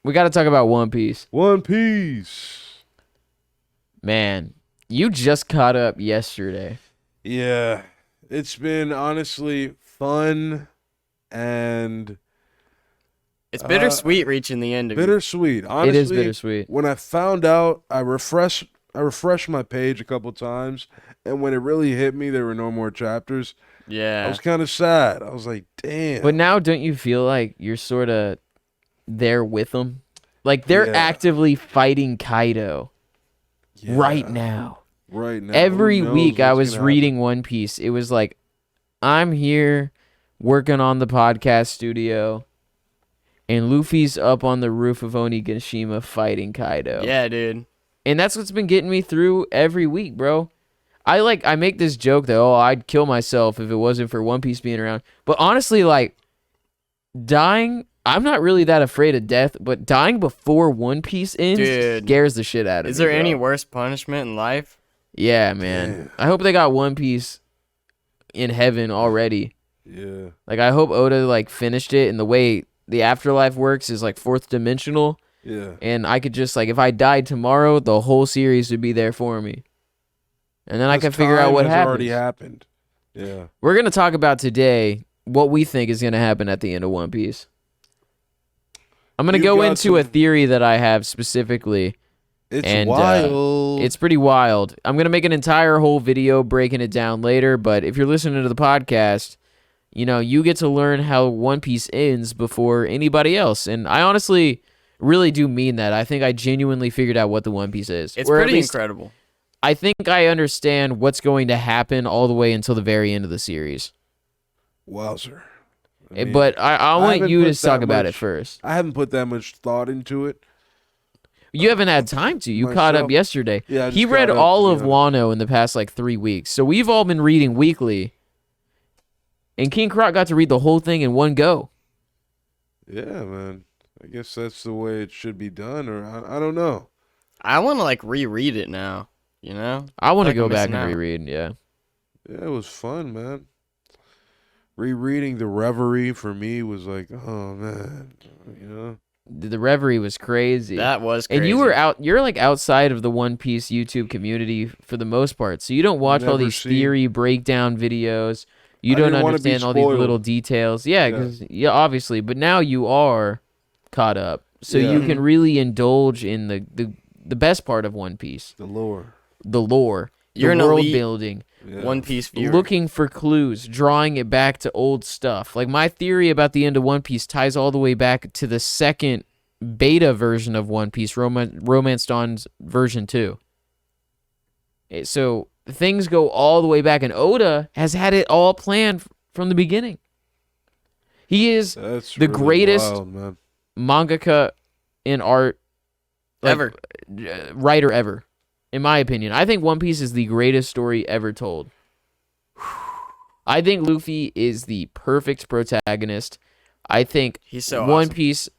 We got to talk about One Piece. One Piece. Man, you just caught up yesterday. Yeah, it's been honestly fun and It's bittersweet reaching the end of it. bittersweet. Honestly, It is bittersweet. When I found out, I refreshed my page a couple times, and when it really hit me, there were no more chapters. I Yeah. was kind of sad. I was like, damn. But now, don't you feel like you're sort of there with them? Like they're Yeah. actively fighting Kaido Yeah, right now. Right now. Every Who knows week I what's was gonna reading One Piece. It was like, I'm here working on the podcast studio, and Luffy's up on the roof of Onigashima fighting Kaido. Yeah, dude. And that's what's been getting me through every week, bro. I make this joke that, oh, I'd kill myself if it wasn't for One Piece being around. But honestly, like, dying, I'm not really that afraid of death, but dying before One Piece ends Dude. scares the shit out of me. Is there bro. any worse punishment in life? Yeah, man. Damn. I hope they got One Piece in heaven already. Yeah. Like, I hope Oda, like, finished it, and the way the afterlife works is, like, fourth dimensional. Yeah. And I could just, like, if I died tomorrow, the whole series would be there for me. And then I Because can figure out time what has happens. already happened. Yeah. We're going to talk about today what we think is going to happen at the end of One Piece. I'm going to You go got into a some- theory that I have specifically. It's And, wild. It's pretty wild. I'm going to make an entire whole video breaking it down later, but if you're listening to the podcast, you know, you get to learn how One Piece ends before anybody else. And I honestly really do mean that. I think I genuinely figured out what the One Piece is. It's Or at pretty least incredible. I think I understand what's going to happen all the way until the very end of the series. Wowzer. I mean, But I want haven't you put to talk that about it much- first. I haven't put that much thought into it. You haven't had time to. You caught up Myself. yesterday. Yeah, I He just read caught up, all to of be honest. Wano in the past like 3 weeks. So we've all been reading weekly. And King Croc got to read the whole thing in one go. Yeah, man. I guess that's the way it should be done, or I don't know. I want to like reread it now. You know? I want to Like go I'm back missing and out. reread, yeah. Yeah, it was fun, man. Rereading the Reverie for me was like, oh man, you know. The Reverie was crazy. That was crazy. And you're like outside of the One Piece YouTube community for the most part. So you don't watch all Never these seen- theory breakdown videos. You I don't didn't wanna be understand all these spoiled. little details. Yeah, Yeah. because obviously, but now you are caught up. So Yeah. you can really indulge in the best part of One Piece. The lore. The lore, You're the an world elite building, Yeah. One Piece viewer. looking for clues, drawing it back to old stuff. Like my theory about the end of One Piece ties all the way back to the second beta version of One Piece, Romance Dawn's version 2. So things go all the way back, and Oda has had it all planned from the beginning. He is That's the really greatest wild, man. mangaka in art Ever. writer ever, in my opinion. I think One Piece is the greatest story ever told. I think Luffy is the perfect protagonist. I think He's so One awesome. Piece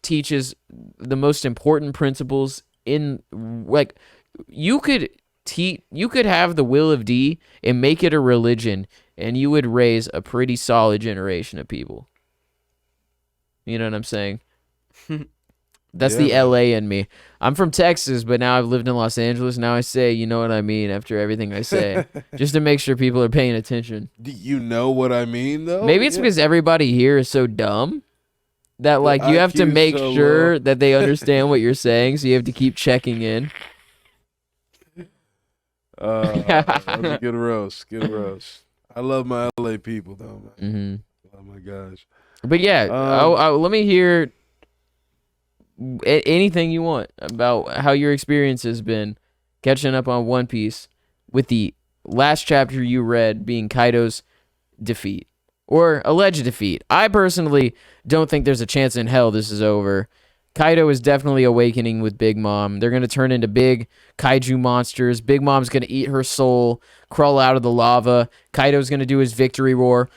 teaches the most important principles in like you could have the will of D and make it a religion, and you would raise a pretty solid generation of people. You know what I'm saying? That's the Yeah. LA in me. I'm from Texas, but now I've lived in Los Angeles. Now I say, you know what I mean after everything I say, just to make sure people are paying attention. Do you know what I mean, though? Maybe it's Yeah. because everybody here is so dumb that like you have to IQ 's make so sure low. that they understand what you're saying, so you have to keep checking in. That's a good roast. Good roast. I love my LA people, though, man. Hmm Oh, my gosh. But yeah, let me hear anything you want about how your experience has been catching up on One Piece, with the last chapter you read being Kaido's defeat, or alleged defeat. I personally don't think there's a chance in hell this is over. Kaido is definitely awakening with Big Mom. They're going to turn into big kaiju monsters. Big Mom's going to eat her soul, crawl out of the lava. Kaido's going to do his victory roar.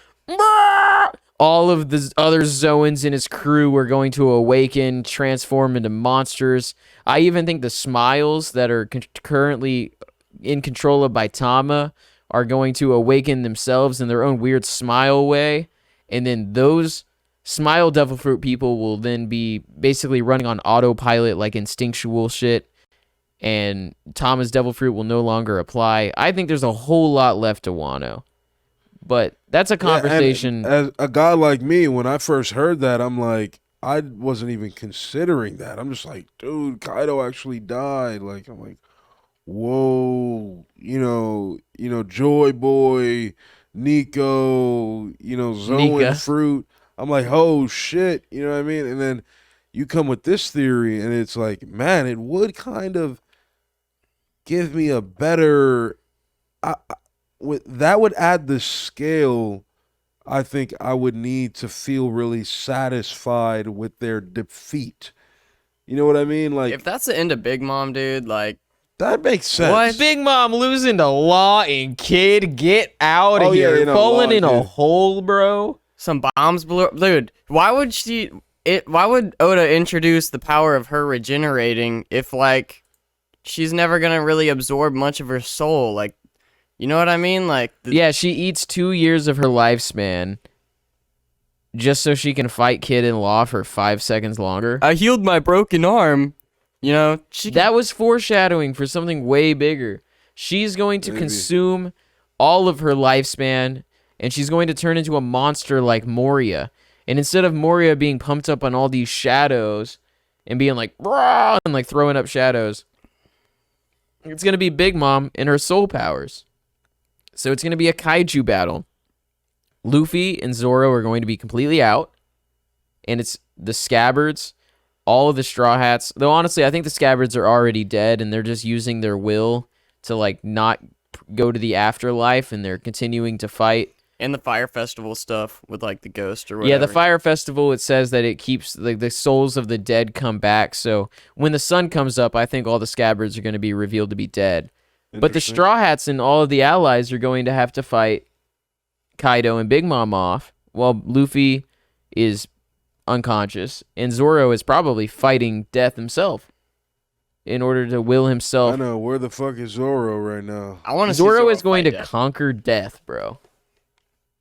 All of the other Zoans in his crew are going to awaken, transform into monsters. I even think the Smiles that are currently in control of Baitama are going to awaken themselves in their own weird smile way. And then those Smile Devil Fruit people will then be basically running on autopilot, like instinctual shit, and Tama's Devil Fruit will no longer apply. I think there's a whole lot left to Wano, but that's a conversation. Yeah, and as a guy like me, when I first heard that, I'm like, I wasn't even considering that. I'm just like, dude, Kaido actually died. Like, I'm like, whoa, Joy Boy, Nico, Zoe Nika. and Fruit. I'm like, oh shit, you know what I mean? And then you come with this theory, and it's like, man, it would kind of give me a better. That would add the scale. I think I would need to feel really satisfied with their defeat. You know what I mean? Like, If that's the end of Big Mom, dude, like, that makes sense. What? Big Mom losing to Law and Kid, get out of Oh, yeah, here. Falling Law, in a dude. hole, bro. some bombs blew up. Dude, why would Oda introduce the power of her regenerating if, like, she's never gonna really absorb much of her soul? Like, you know what I mean? Like, Yeah, she eats 2 years of her lifespan just so she can fight Kid and Law for 5 seconds longer. I healed my broken arm. You know, That was foreshadowing for something way bigger. She's going to Maybe. consume all of her lifespan, and she's going to turn into a monster like Moria. And instead of Moria being pumped up on all these shadows and being like, "Rah!" and like throwing up shadows, it's going to be Big Mom and her soul powers. So it's going to be a kaiju battle. Luffy and Zoro are going to be completely out, and it's the Scabbards, all of the Straw Hats. Though honestly, I think the Scabbards are already dead, and they're just using their will to like not go to the afterlife, and they're continuing to fight. and the Fire Festival stuff with, like, the ghost or whatever. Yeah, the Fire Festival, it says that it keeps like the souls of the dead come back. So when the sun comes up, I think all the Scabbards are going to be revealed to be dead. But the Interesting. Straw Hats and all of the allies are going to have to fight Kaido and Big Mom off, while Luffy is unconscious, and Zoro is probably fighting death himself in order to will I himself. know, where the fuck is Zoro right now? I want to Zoro is going to Death. conquer death, bro.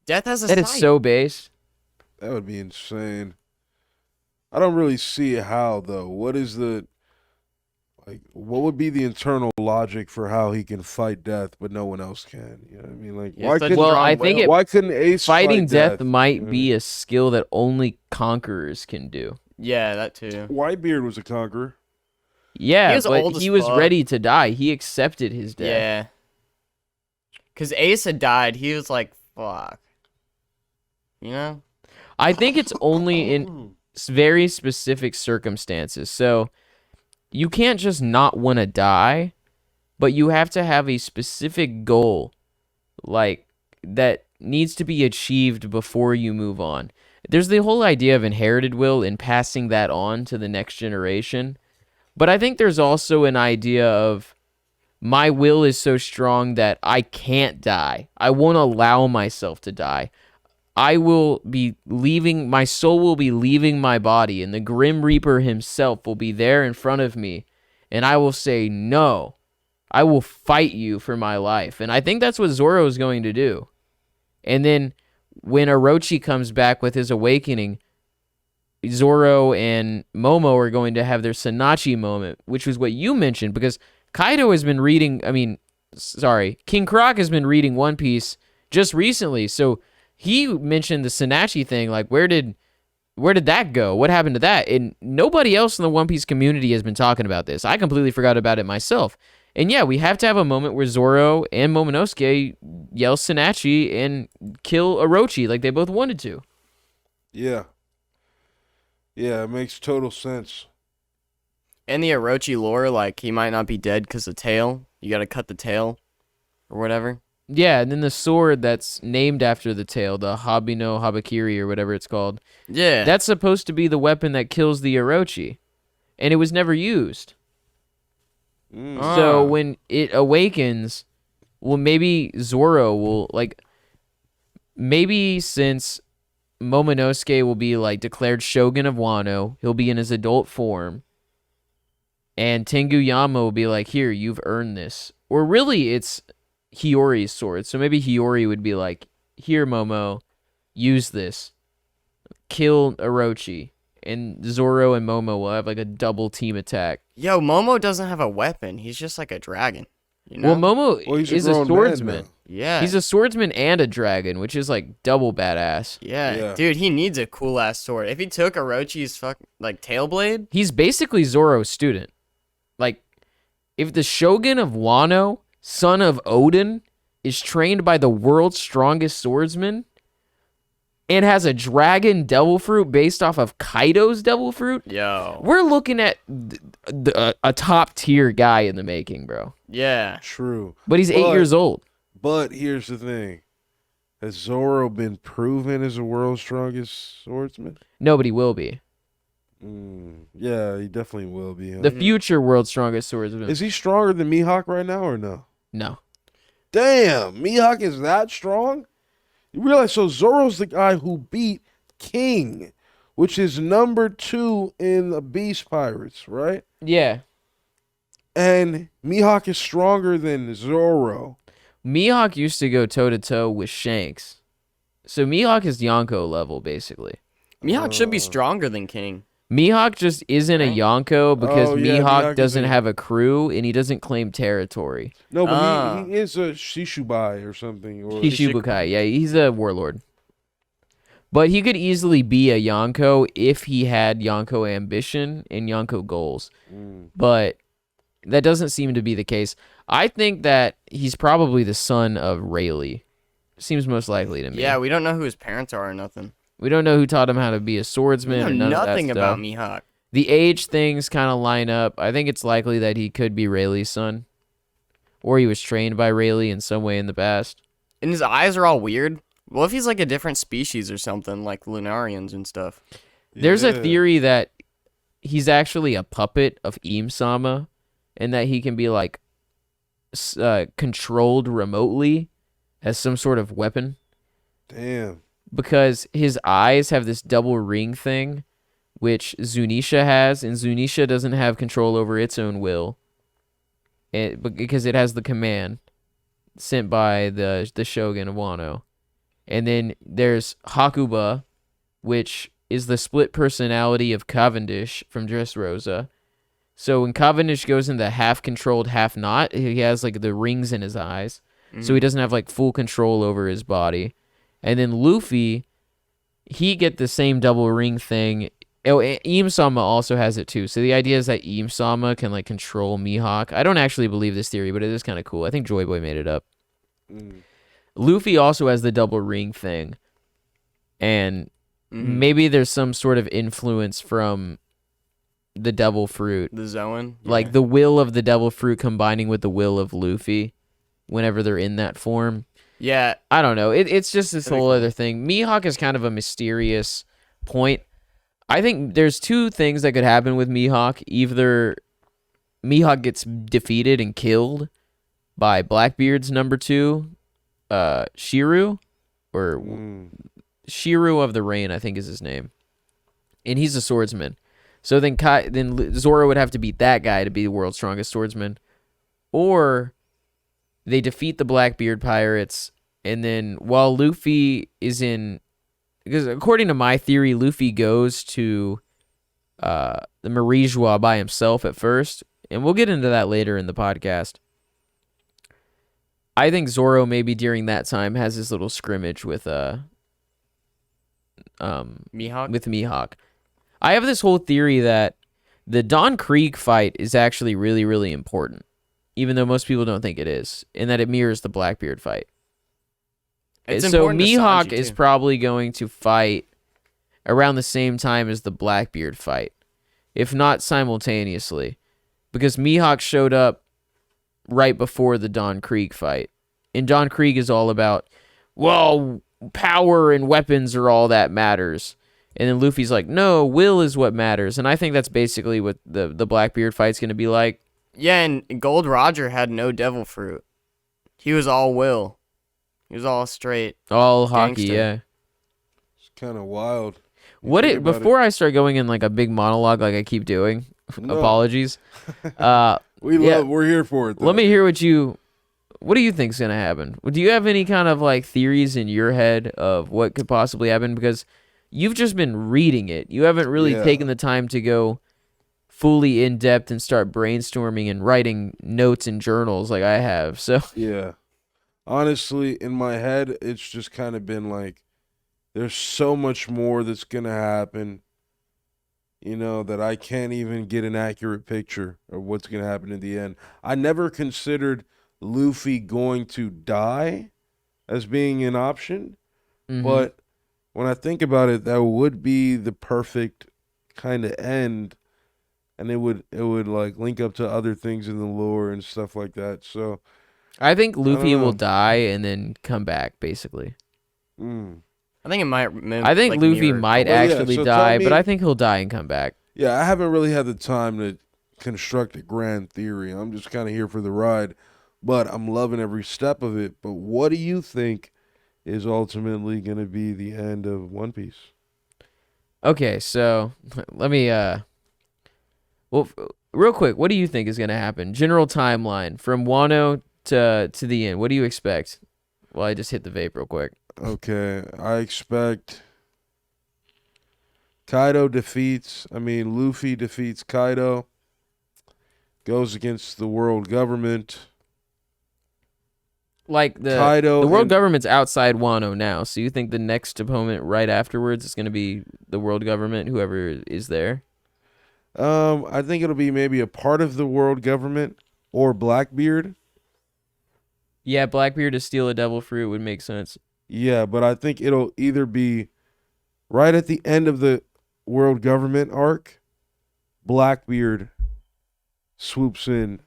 Death has a That is sight. so base. That would be insane. I don't really see how though. What is what would be the internal logic for how he can fight death but no one else can? You know what I mean? Like, Yeah, why such couldn't, Well, I think why couldn't Ace Fighting fight death death? might be a skill that only conquerors can do. Yeah, that too. Whitebeard was a conqueror. Yeah, He was but old as he was fuck. ready to die. He accepted his death. Yeah. Because Ace had died. He was like, fuck. You know? I think it's only in very specific circumstances. So you can't just not want to die, but you have to have a specific goal, like, that needs to be achieved before you move on. There's the whole idea of inherited will and passing that on to the next generation. But I think there's also an idea of my will is so strong that I can't die. I won't allow myself to die. I will be leaving, my soul will be leaving my body, and the Grim Reaper himself will be there in front of me, and I will say, no, I will fight you for my life. And I think that's what Zoro is going to do. And then when Orochi comes back with his awakening, Zoro and Momo are going to have their Sanachi moment, which was what you mentioned, because Kaido has been reading, King Croc has been reading One Piece just recently, so he mentioned the Sanachi thing, like, where did that go? What happened to that? And nobody else in the One Piece community has been talking about this. I completely forgot about it myself. And yeah, we have to have a moment where Zoro and Momonosuke yell Sanachi and kill Orochi like they both wanted to. Yeah. Yeah, it makes total sense. In the Orochi lore, like, he might not be dead because the tail. You gotta cut the tail. Or whatever. Yeah, and then the sword that's named after the tail, the Habino Habakiri or whatever it's called, Yeah. that's supposed to be the weapon that kills the Orochi. And it was never used. Ah. So when it awakens, well, maybe Zoro will, like, maybe since Momonosuke will be, like, declared Shogun of Wano, he'll be in his adult form, and Tengu Yama will be like, here, you've earned this. Or really, it's Hiyori's sword. So maybe Hiyori would be like, here, Momo, use this. kill Orochi, and Zoro and Momo will have like a double team attack. Yo, Momo doesn't have a weapon. He's just like a dragon. You know? Well, Momo Well, he's is a grown man swordsman. now. yeah. He's a swordsman and a dragon, which is like double badass. yeah. Yeah. Dude, he needs a cool ass sword. If he took Orochi's tail blade, He's basically Zoro's student. Like, if the Shogun of Wano, son of Odin, is trained by the world's strongest swordsman and has a dragon devil fruit based off of Kaido's devil fruit, yo. we're looking at a top tier guy in the making, bro. Yeah. True. But he's 8 But- years old. But here's the thing. Has Zoro been proven as the world's strongest swordsman? Nobody will be. Yeah, he definitely will be. Huh? The future world's strongest swordsman. Is he stronger than Mihawk right now or no? No. Damn, Mihawk is that strong? You realize, so Zoro's the guy who beat King, which is number 2 in the Beast Pirates, right? Yeah. And Mihawk is stronger than Zoro. Mihawk used to go toe to toe with Shanks. So Mihawk is Yonko level, basically. Mihawk should be stronger than King. Mihawk just isn't a Yonko because Oh, yeah, Mihawk Mihawk doesn't isn't- have a crew and he doesn't claim territory. No, but Ah. he is a Shishubai or something. Or Kishibukai, yeah, he's a warlord. But he could easily be a Yonko if he had Yonko ambition and Yonko goals. But that doesn't seem to be the case. I think that he's probably the son of Rayleigh. Seems most likely to me. Yeah, we don't know who his parents are or nothing. We don't know who taught him how to be a We swordsman know or none nothing of that about stuff. Mihawk. The age things kind of line up. I think it's likely that he could be Rayleigh's son. Or he was trained by Rayleigh in some way in the past. And his eyes are all weird. What if he's like a different species or something, like Lunarians and stuff? There's a Yeah. theory that he's actually a puppet of Im-sama and that he can be like controlled remotely as some sort of weapon Damn. because his eyes have this double ring thing which Zunisha has, and Zunisha doesn't have control over its own will because it has the command sent by the Shogun of Wano. And then there's Hakuba, which is the split personality of Cavendish from Dressrosa. So when Cavendish goes into half controlled, half not, he has like the rings in his eyes. So he doesn't have like full control over his body. And then Luffy, he get the same double ring thing. Oh, Im-sama also has it too. So the idea is that Im-sama can like control Mihawk. I don't actually believe this theory, but it is kind of cool. I think Joy Boy made it up. Luffy also has the double ring thing. And maybe there's some sort of influence from the devil fruit. The Zoan. Like the will of the devil fruit combining with the will of Luffy whenever they're in that form. Yeah. I don't know. It's just this Pretty whole cool. other thing. Mihawk is kind of a mysterious point. I think there's two things that could happen with Mihawk. Either Mihawk gets defeated and killed by Blackbeard's number 2, Shiru, or Shiru of the Rain, I think is his name. And he's a swordsman. So then Zoro would have to beat that guy to be the world's strongest swordsman. Or they defeat the Blackbeard pirates, and then while Luffy is in... Because according to my theory, Luffy goes to the Marijois by himself at first, and we'll get into that later in the podcast. I think Zoro maybe during that time has his little scrimmage with Mihawk. I have this whole theory that the Don Krieg fight is actually really, really important, even though most people don't think it is, and that it mirrors the Blackbeard fight. It's So important to Mihawk Sanji, is too. probably going to fight around the same time as the Blackbeard fight, if not simultaneously, because Mihawk showed up right before the Don Krieg fight. And Don Krieg is all about, well, power and weapons are all that matters. And then Luffy's like, no, will is what matters. And I think that's basically what the Blackbeard fight's going to be like. Yeah, and Gold Roger had no devil fruit. He was all will. He was all straight. All hockey, Gangster. yeah. It's kind of wild. You What think it about before I start going in like a big monologue like I keep doing, No. apologies. We're here for it. Though. Let me hear what do you think's gonna happen? Do you have any kind of like theories in your head of what could possibly happen? Because you've just been reading it. You haven't really Yeah. taken the time to go fully in depth and start brainstorming and writing notes and journals like I have. So Yeah. Honestly, in my head, it's just kind of been like, there's so much more that's going to happen, that I can't even get an accurate picture of what's going to happen in the end. I never considered Luffy going to die as being an option, mhm. but when I think about it, that would be the perfect kind of end, and it would like link up to other things in the lore and stuff like that. So, I think Luffy will know. die and then come back, basically. I think it might. I think Luffy might Well, yeah, actually so tell die, but me- I think he'll die and come back. Yeah, I haven't really had the time to construct a grand theory. I'm just kind of here for the ride, but I'm loving every step of it. But what do you think is ultimately going to be the end of One Piece? Okay, so let me real quick, what do you think is going to happen? General timeline from Wano to the end. What do you expect? Well, I just hit the vape real quick. Okay, I expect Luffy defeats Kaido, goes against the world government. Like the Kaido world and- government's outside Wano now, so you think the next opponent right afterwards is going to be the world government, whoever is there? I think it'll be maybe a part of the world government or Blackbeard. Yeah, Blackbeard to steal a devil fruit would make sense. Yeah, but I think it'll either be right at the end of the world government arc, Blackbeard swoops in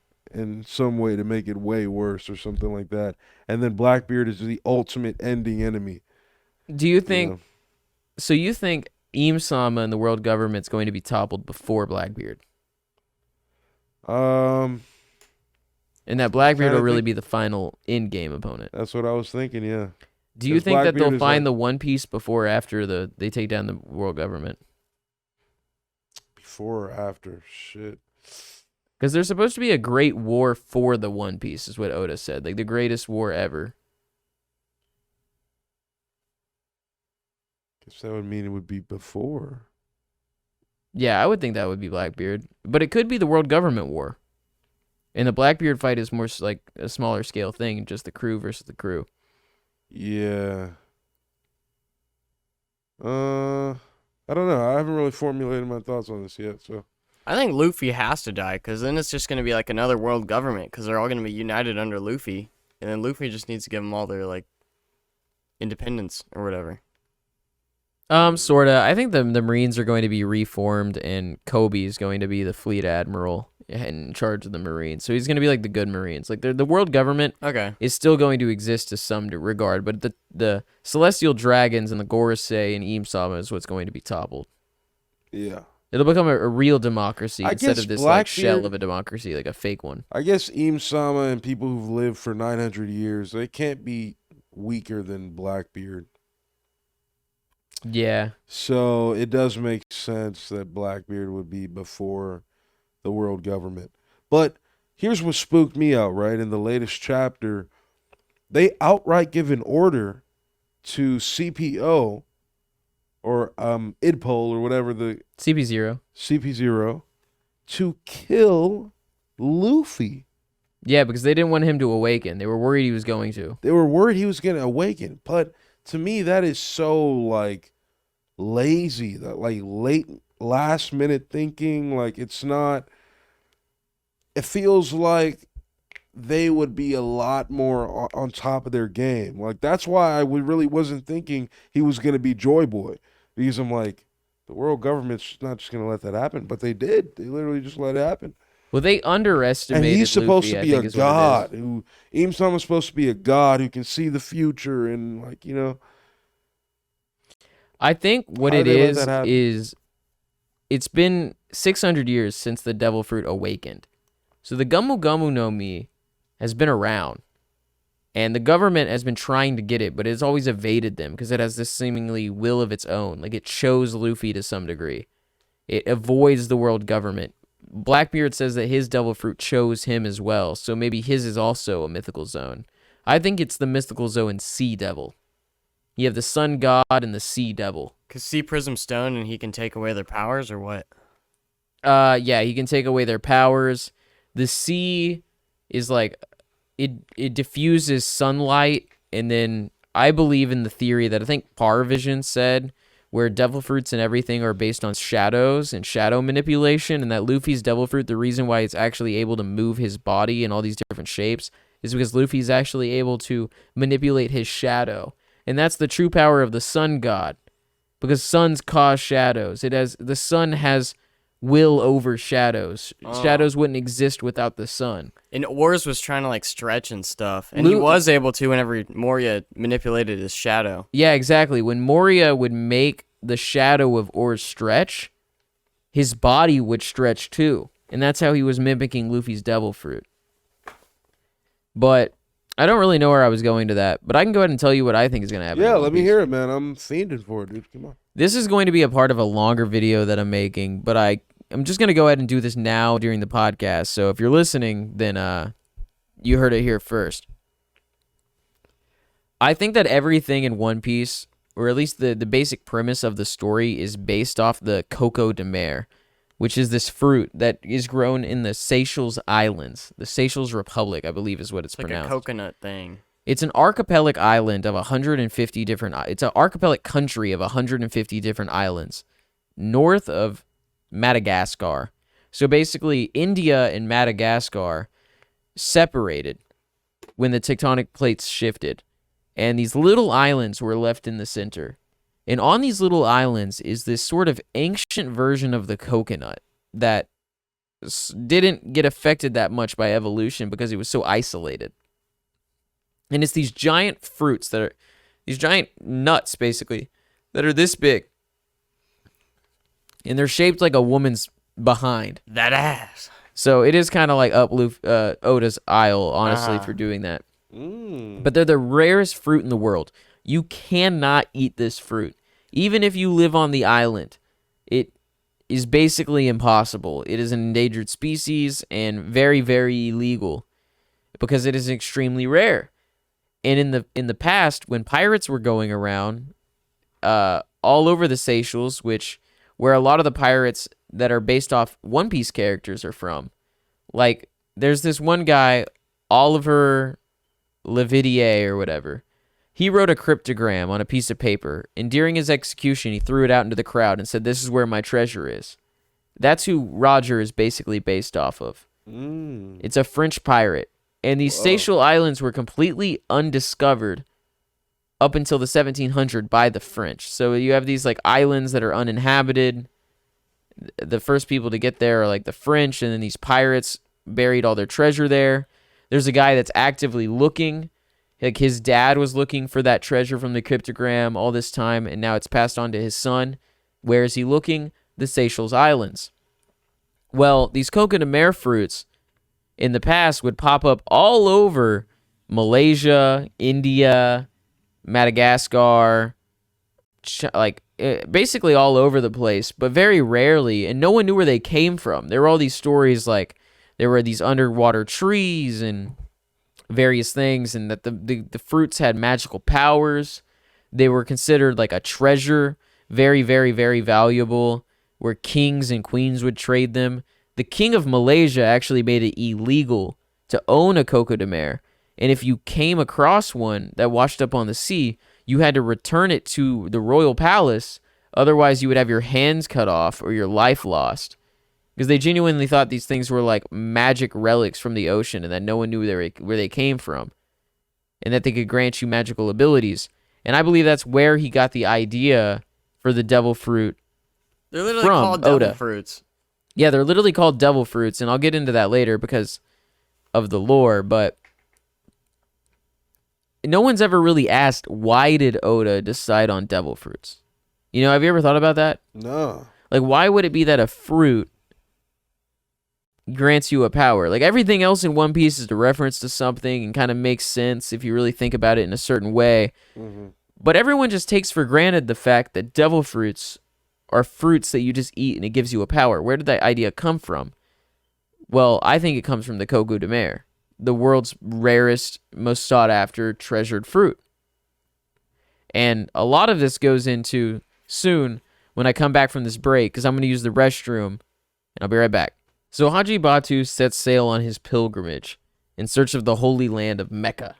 some way to make it way worse or something like that. And then Blackbeard is the ultimate ending enemy. Do you you think know? so? You think Im-sama and the world government's going to be toppled before Blackbeard, and that Blackbeard Kinda will really think- be the final in-game opponent? That's what I was thinking, yeah. Do you 'Cause think that Blackbeard they'll is find like- the One Piece before or after they take down the world government? Before or after? Shit. Because there's supposed to be a great war for the One Piece, is what Oda said. Like the greatest war ever. Guess that would mean it would be before. Yeah, I would think that would be Blackbeard. But it could be the world government war. And the Blackbeard fight is more like a smaller scale thing, just the crew versus the crew. Yeah. I don't know. I haven't really formulated my thoughts on this yet, so. I think Luffy has to die because then it's just going to be like another world government because they're all going to be united under Luffy, and then Luffy just needs to give them all their like independence or whatever. Sorta. I think the Marines are going to be reformed, and Kobe is going to be the fleet admiral in charge of the Marines. So he's going to be like the good Marines. Like the world government Okay. is still going to exist to some regard, but the Celestial Dragons and the Gorosei and Im-sama is what's going to be toppled. Yeah. It'll become a real democracy I instead guess of this like shell Blackbeard- of a democracy, like a fake one. I guess Im-sama and people who've lived for 900 years, they can't be weaker than Blackbeard. Yeah. So it does make sense that Blackbeard would be before the world government. But here's what spooked me out, right? In the latest chapter, they outright give an order to CPO or IDPOL or whatever the CP0. CP0 to kill Luffy. Yeah, because they didn't want him to awaken. They were worried he was going to. They were worried he was going to awaken. But to me, that is so like lazy, that like late last minute thinking. Like it's not, it feels like they would be a lot more on top of their game. Like that's why I really wasn't thinking he was going to be Joy Boy, because I'm like, the world government's not just going to let that happen. But they did. They literally just let it happen. Well, they And underestimated he's supposed Luffy, to I be think a is what it god is. who Im-sama's supposed to be a god who can see the future and like, I think what How it did they let is that happen? is it's been 600 years since the devil fruit awakened. So the Gumu Gumu no Mi has been around. And the government has been trying to get it, but it's always evaded them because it has this seemingly will of its own. Like it chose Luffy to some degree. It avoids the world government. Blackbeard says that his devil fruit chose him as well, so maybe his is also a mythical zone. I think it's the mythical zone Sea Devil. You have the Sun God and the Sea Devil. Cause Sea Prism Stone and he can take away their powers or what? Yeah, he can take away their powers. The sea is like it diffuses sunlight, and then I believe in the theory that I think Parvision said, where devil fruits and everything are based on shadows and shadow manipulation, and that Luffy's devil fruit, the reason why it's actually able to move his body in all these different shapes is because Luffy's actually able to manipulate his shadow. And that's the true power of the sun god, because suns cause shadows. The sun has will over shadows. Shadows wouldn't exist without the sun. And Oars was trying to like stretch and stuff, and he Lu- was able to whenever Moria manipulated his shadow. Yeah, exactly. When Moria would make the shadow of Oars stretch, his body would stretch too. And that's how he was mimicking Luffy's devil fruit. But I don't really know where I was going to that, but I can go ahead and tell you what I think is going to happen. Yeah, in One let me Piece. hear it, man. I'm fiending for it, dude. Come on. This is going to be a part of a longer video that I'm making, but I'm just going to go ahead and do this now during the podcast. So if you're listening, then you heard it here first. I think that everything in One Piece, or at least the basic premise of the story, is based off the Coco de Mer, which is this fruit that is grown in the Seychelles Islands. The Seychelles Republic, I believe is what it's Like pronounced. a coconut thing. It's an archipelagic island of 150 different. It's an archipelagic country of 150 different islands, north of Madagascar. So basically, India and Madagascar separated when the tectonic plates shifted, and these little islands were left in the center. And on these little islands is this sort of ancient version of the coconut that didn't get affected that much by evolution because it was so isolated. And it's these giant fruits that are, these giant nuts, basically, that are this big. And they're shaped like a woman's behind. That ass. So it is kind of like up Oda's Isle, honestly, for doing that. But they're the rarest fruit in the world. You cannot eat this fruit. Even if you live on the island, it is basically impossible. It is an endangered species and very, very illegal because it is extremely rare. And in the past, when pirates were going around all over the Seychelles, where a lot of the pirates that are based off One Piece characters are from, like there's this one guy, Oliver Levidier or whatever. He wrote a cryptogram on a piece of paper, and during his execution, he threw it out into the crowd and said, "This is where my treasure is." That's who Roger is basically based off of. It's a French pirate. And these Seychelles Islands were completely undiscovered up until the 1700s by the French. So you have these like islands that are uninhabited. The first people to get there are like the French, and then these pirates buried all their treasure there. There's a guy that's actively looking. Like his dad was looking for that treasure from the cryptogram all this time, and now it's passed on to his son. Where is he looking? The Seychelles Islands. Well, these Coco de Mer fruits in the past would pop up all over Malaysia, India, Madagascar, basically all over the place, but very rarely, and no one knew where they came from. There were all these stories like there were these underwater trees and various things, and that the fruits had magical powers. They were considered like a treasure, very, very, very valuable, where kings and queens would trade them. The king of Malaysia actually made it illegal to own a Coco de Mer, and if you came across one that washed up on the sea, you had to return it to the royal palace, otherwise you would have your hands cut off or your life lost. Because they genuinely thought these things were like magic relics from the ocean and that no one knew where they came from. And that they could grant you magical abilities. And I believe that's where he got the idea for the devil fruit. They're literally From called devil Oda. fruits. Yeah, they're literally called devil fruits, and I'll get into that later because of the lore, but no one's ever really asked, why did Oda decide on devil fruits? You know, have you ever thought about that? No. Like, why would it be that a fruit grants you a power? Like, everything else in One Piece is a reference to something and kind of makes sense if you really think about it in a certain way. But everyone just takes for granted the fact that devil fruits are fruits that you just eat and it gives you a power. Where did that idea come from? Well, I think it comes from the Coco de Mer, the world's rarest, most sought after, treasured fruit. And a lot of this goes into soon when I come back from this break because I'm going to use the restroom and I'll be right back. So Haji Batu sets sail on his pilgrimage in search of the holy land of Mecca.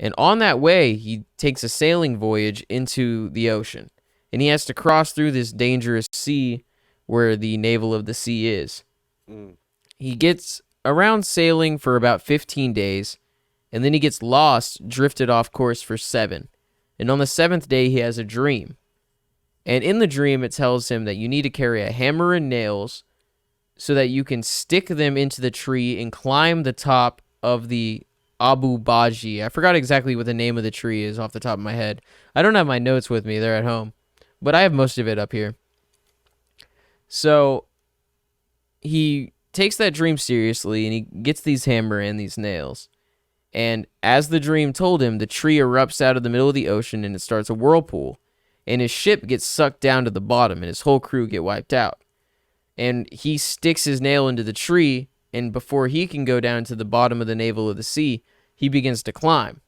And on that way, he takes a sailing voyage into the ocean. And he has to cross through this dangerous sea where the navel of the sea is. He gets around sailing for about 15 days, and then he gets lost, drifted off course for 7. And on the 7th day, he has a dream. And in the dream, it tells him that you need to carry a hammer and nails so that you can stick them into the tree and climb the top of the Abu Baji. I forgot exactly what the name of the tree is off the top of my head. I don't have my notes with me. They're at home. But I have most of it up here. So he takes that dream seriously and he gets these hammer and these nails. And as the dream told him, the tree erupts out of the middle of the ocean and it starts a whirlpool. And his ship gets sucked down to the bottom and his whole crew get wiped out. And he sticks his nail into the tree, and before he can go down to the bottom of the navel of the sea, he begins to climb.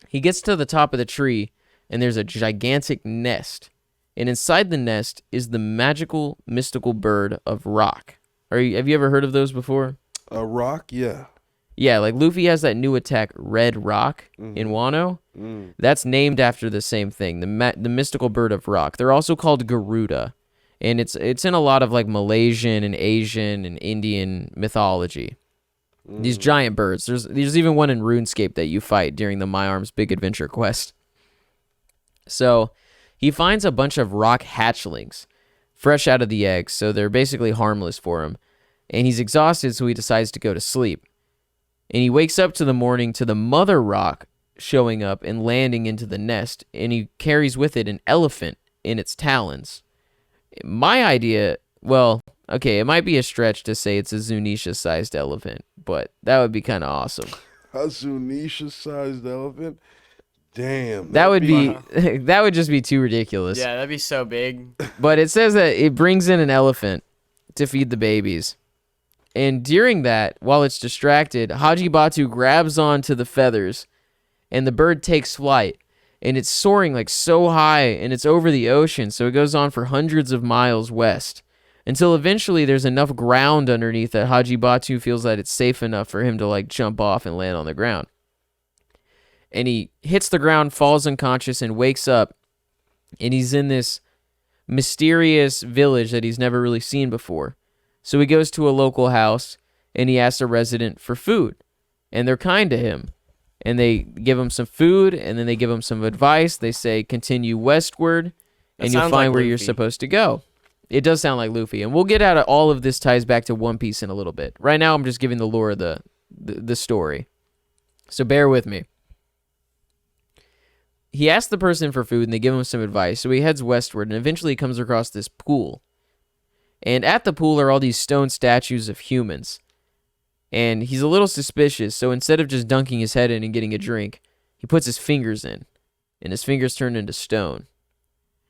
He gets to the top of the tree, and there's a gigantic nest. And inside the nest is the magical, mystical bird of Rock. Have you ever heard of those before? A rock, yeah. Yeah, like Luffy has that new attack, Red Rock, in Wano. That's named after the same thing, the mystical bird of Rock. They're also called Garuda, and it's in a lot of like Malaysian and Asian and Indian mythology. These giant birds. There's even one in RuneScape that you fight during the My Arms Big Adventure quest. So he finds a bunch of rock hatchlings fresh out of the eggs, so they're basically harmless for him. And he's exhausted, so he decides to go to sleep. And he wakes up to the morning to the mother rock showing up and landing into the nest, and he carries with it an elephant in its talons. My idea, well, okay, it might be a stretch to say it's a Zunisha-sized elephant, but that would be kind of awesome. A Zunisha-sized elephant? Damn. That would be that would just be too ridiculous. Yeah, that'd be so big. But it says that it brings in an elephant to feed the babies. And during that, while it's distracted, Haji Batu grabs onto the feathers and the bird takes flight. And it's soaring like so high and it's over the ocean, so it goes on for hundreds of miles west. Until eventually there's enough ground underneath that Haji Batu feels that it's safe enough for him to like jump off and land on the ground. And he hits the ground, falls unconscious, and wakes up. And he's in this mysterious village that he's never really seen before. So he goes to a local house and he asks a resident for food. And they're kind to him. And they give him some food and then they give him some advice. They say, continue westward and you'll find where you're supposed to go. It does sound like Luffy. And we'll get out of all of this ties back to One Piece in a little bit. Right now I'm just giving the lore of the story. So bear with me. He asks the person for food and they give him some advice. So he heads westward and eventually he comes across this pool. And at the pool are all these stone statues of humans. And he's a little suspicious, so instead of just dunking his head in and getting a drink, he puts his fingers in. And his fingers turn into stone.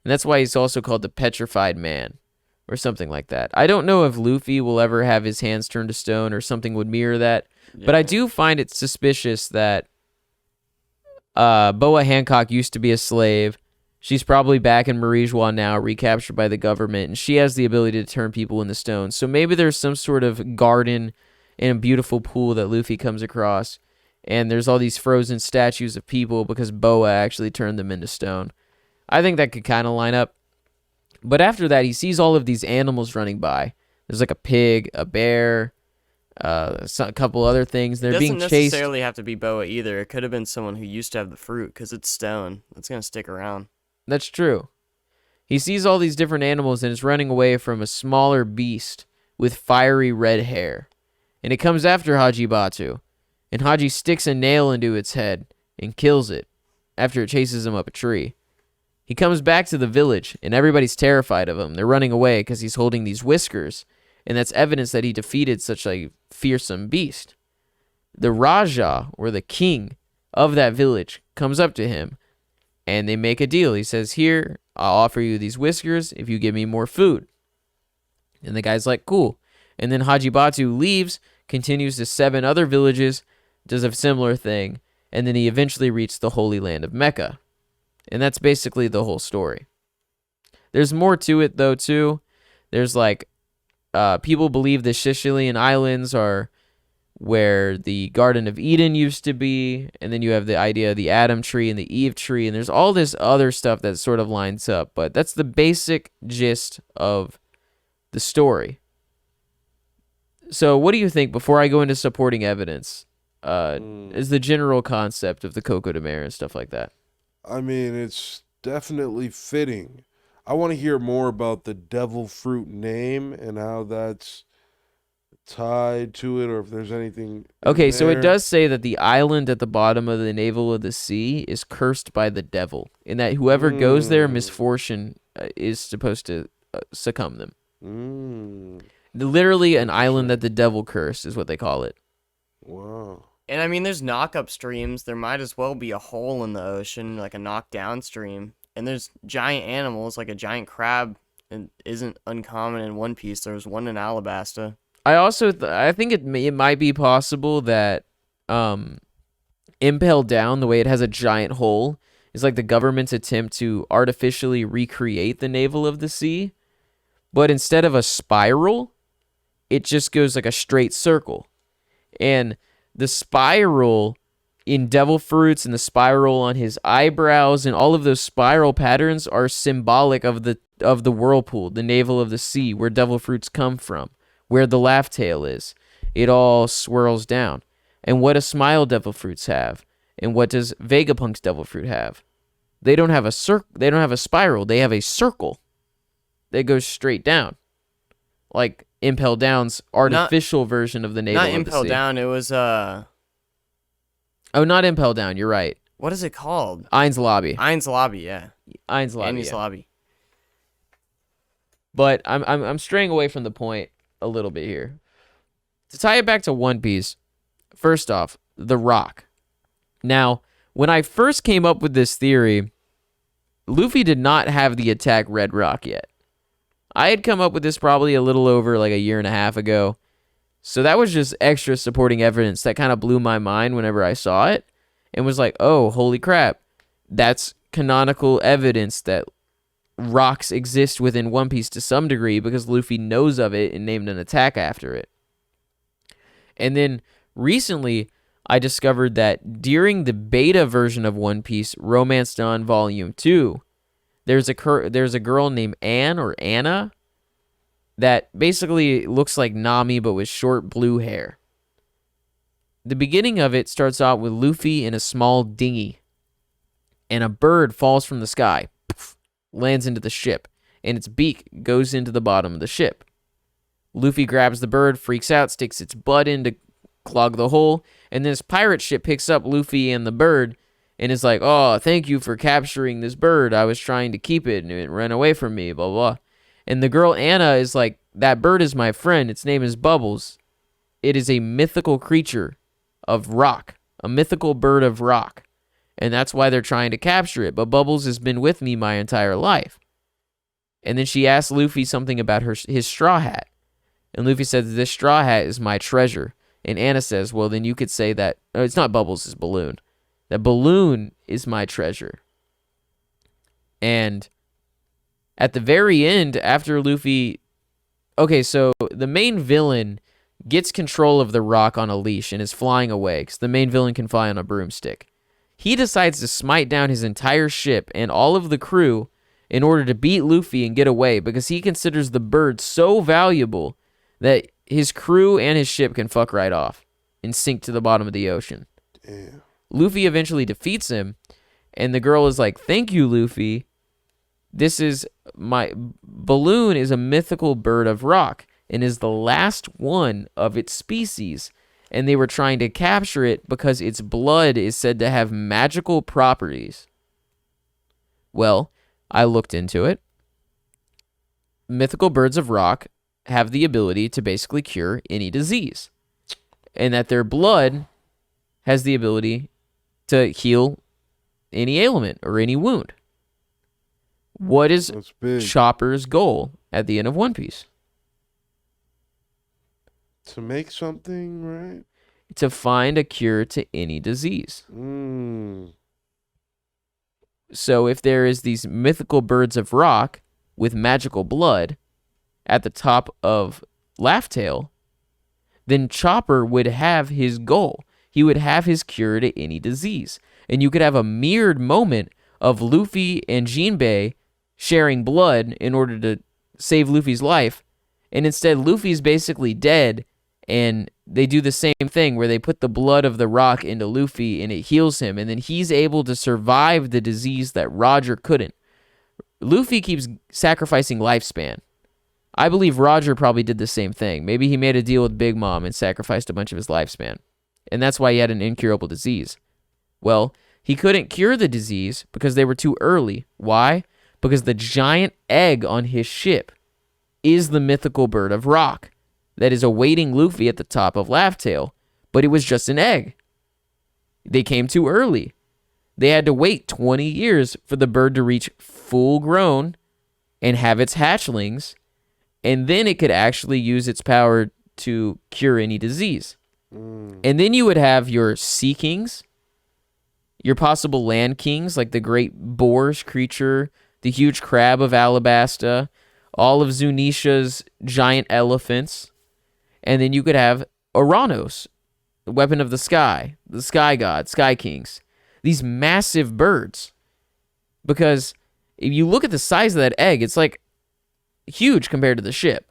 And that's why he's also called the Petrified Man. Or something like that. I don't know if Luffy will ever have his hands turned to stone or something would mirror that. Yeah. But I do find it suspicious that Boa Hancock used to be a slave. She's probably back in Marijois now, recaptured by the government, and she has the ability to turn people into stone. So maybe there's some sort of garden in a beautiful pool that Luffy comes across, and there's all these frozen statues of people because Boa actually turned them into stone. I think that could kind of line up. But after that, he sees all of these animals running by. There's like a pig, a bear, a couple other things. They're being chased. It doesn't necessarily have to be Boa either. It could have been someone who used to have the fruit because it's stone. It's going to stick around. That's true. He sees all these different animals and is running away from a smaller beast with fiery red hair. And it comes after Haji Batu. And Haji sticks a nail into its head and kills it after it chases him up a tree. He comes back to the village and everybody's terrified of him. They're running away because he's holding these whiskers. And that's evidence that he defeated such a fearsome beast. The Raja, or the king of that village, comes up to him. And they make a deal. He says, here, I'll offer you these whiskers if you give me more food. And the guy's like, cool. And then Haji Batu leaves, continues to 7 other villages, does a similar thing, and then he eventually reached the Holy Land of Mecca. And that's basically the whole story. There's more to it though too. There's like people believe the Sicilian Islands are where the Garden of Eden used to be, and then you have the idea of the Adam tree and the Eve tree, and there's all this other stuff that sort of lines up, but that's the basic gist of the story. So what do you think, before I go into supporting evidence, is the general concept of the Coco de Mer and stuff like that? I mean, it's definitely fitting. I want to hear more about the devil fruit name and how that's tied to it, or if there's anything. Okay, so it there. does say that the island at the bottom of the navel of the sea is cursed by the devil, and that whoever goes there, misfortune is supposed to succumb them. Literally an island that the devil cursed is what they call it. Wow. And I mean, there's knock-up streams. There might as well be a hole in the ocean, like a knock-down stream. And there's giant animals, like a giant crab, and isn't uncommon in One Piece. There was one in Alabasta. I also I think it might be possible that Impel Down, the way it has a giant hole, is like the government's attempt to artificially recreate the navel of the sea, but instead of a spiral, it just goes like a straight circle. And the spiral in Devil Fruits and the spiral on his eyebrows and all of those spiral patterns are symbolic of the whirlpool, the navel of the sea, where Devil Fruits come from, where the laugh tail is. It all swirls down. And what does Smile Devil Fruits have? And what does Vegapunk's Devil Fruit have? They don't have a they don't have a spiral. They have a circle that goes straight down, like Impel Down's artificial version of the navel. Not of the Impel sea. Down. It was Oh, not Impel Down. You're right. what is it called? Ein's Lobby. Ein's Lobby. Yeah. Ein's Lobby. Annie's Yeah. Lobby. But I'm straying away from the point a little bit here. To tie it back to One Piece, first off, the Rock. Now, when I first came up with this theory, Luffy did not have the attack Red Rock yet. I had come up with this probably a little over like a year and a half ago. So that was just extra supporting evidence that kind of blew my mind whenever I saw it and was like, oh, holy crap. That's canonical evidence that rocks exist within One Piece to some degree because Luffy knows of it and named an attack after it. And then recently, I discovered that during the beta version of One Piece, Romance Dawn Volume 2, there's a girl named Anne or Anna that basically looks like Nami but with short blue hair. The beginning of it starts out with Luffy in a small dinghy, and a bird falls from the sky, lands into the ship, and its beak goes into the bottom of the ship. Luffy grabs the bird, freaks out, sticks its butt in to clog the hole, and then this pirate ship picks up Luffy and the bird and is like, oh, thank you for capturing this bird. I was trying to keep it and it ran away from me, blah, blah. And the girl Anna is like, that bird is my friend. Its name is Bubbles. It is a mythical creature of rock, a mythical bird of rock. And that's why they're trying to capture it. But Bubbles has been with me my entire life. And then she asks Luffy something about his straw hat. And Luffy says, this straw hat is my treasure. And Anna says, well, then you could say that, no, it's not Bubbles, it's Balloon. That Balloon is my treasure. And at the very end, after Luffy... Okay, so the main villain gets control of the rock on a leash and is flying away, because the main villain can fly on a broomstick. He decides to smite down his entire ship and all of the crew in order to beat Luffy and get away, because he considers the bird so valuable that his crew and his ship can fuck right off and sink to the bottom of the ocean. Damn. Luffy eventually defeats him, and the girl is like, thank you, Luffy. This is my... Balloon is a mythical bird of rock and is the last one of its species, and they were trying to capture it because its blood is said to have magical properties. Well, I looked into it. Mythical birds of rock have the ability to basically cure any disease, and that their blood has the ability to heal any ailment or any wound. What is That's big. Chopper's goal at the end of One Piece? To make something, right? To find a cure to any disease. Mm. So if there is these mythical birds of rock with magical blood at the top of Laugh Tale, then Chopper would have his goal. He would have his cure to any disease. And you could have a mirrored moment of Luffy and Jinbei sharing blood in order to save Luffy's life. And instead, Luffy's basically dead, and they do the same thing where they put the blood of the rock into Luffy and it heals him. And then he's able to survive the disease that Roger couldn't. Luffy keeps sacrificing lifespan. I believe Roger probably did the same thing. Maybe he made a deal with Big Mom and sacrificed a bunch of his lifespan. And that's why he had an incurable disease. Well, he couldn't cure the disease because they were too early. Why? Because the giant egg on his ship is the mythical bird of rock that is awaiting Luffy at the top of Laugh Tale. But it was just an egg. They came too early. They had to wait 20 years for the bird to reach full grown and have its hatchlings, and then it could actually use its power to cure any disease. And then you would have your Sea Kings, your possible Land Kings, like the great boars creature, the huge crab of Alabasta, all of Zunisha's giant elephants, and then you could have Oranos, the weapon of the sky god, Sky Kings. These massive birds. Because if you look at the size of that egg, it's like huge compared to the ship.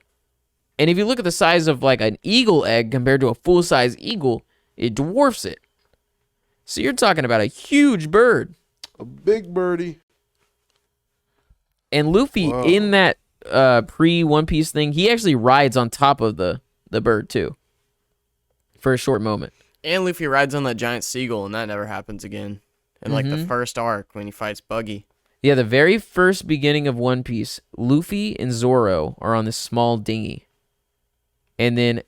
And if you look at the size of like an eagle egg compared to a full-size eagle, it dwarfs it. So you're talking about a huge bird. A big birdie. And Luffy, in that pre-One Piece thing, he actually rides on top of the bird too. For a short moment. And Luffy rides on that giant seagull, and that never happens again. In like the first arc when he fights Buggy. Yeah, the very first beginning of One Piece, Luffy and Zoro are on this small dinghy. And then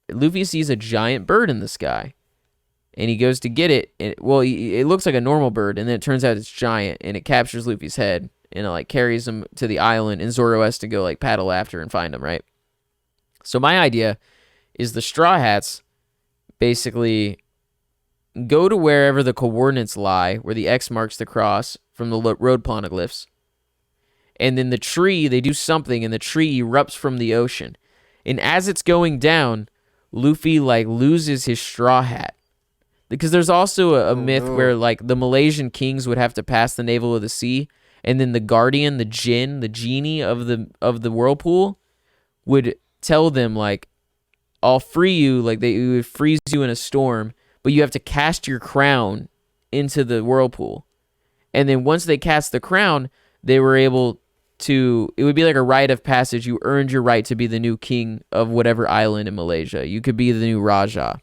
Luffy sees a giant bird in the sky. And he goes to get it. And, well, it looks like a normal bird, and then it turns out it's giant, and it captures Luffy's head. And it like carries him to the island, and Zoro has to go like paddle after and find him, right? So my idea is the Straw Hats basically go to wherever the coordinates lie, where the X marks the cross from the road poneglyphs. And then the tree, they do something, and the tree erupts from the ocean. And as it's going down, Luffy like loses his straw hat. Because there's also a myth where like the Malaysian kings would have to pass the navel of the sea, and then the guardian, the jinn, the genie of the whirlpool would tell them like, I'll free you, like they would freeze you in a storm, but you have to cast your crown into the whirlpool. And then once they cast the crown, they were able to, it would be like a rite of passage. You earned your right to be the new king of whatever island in Malaysia. You could be the new Raja.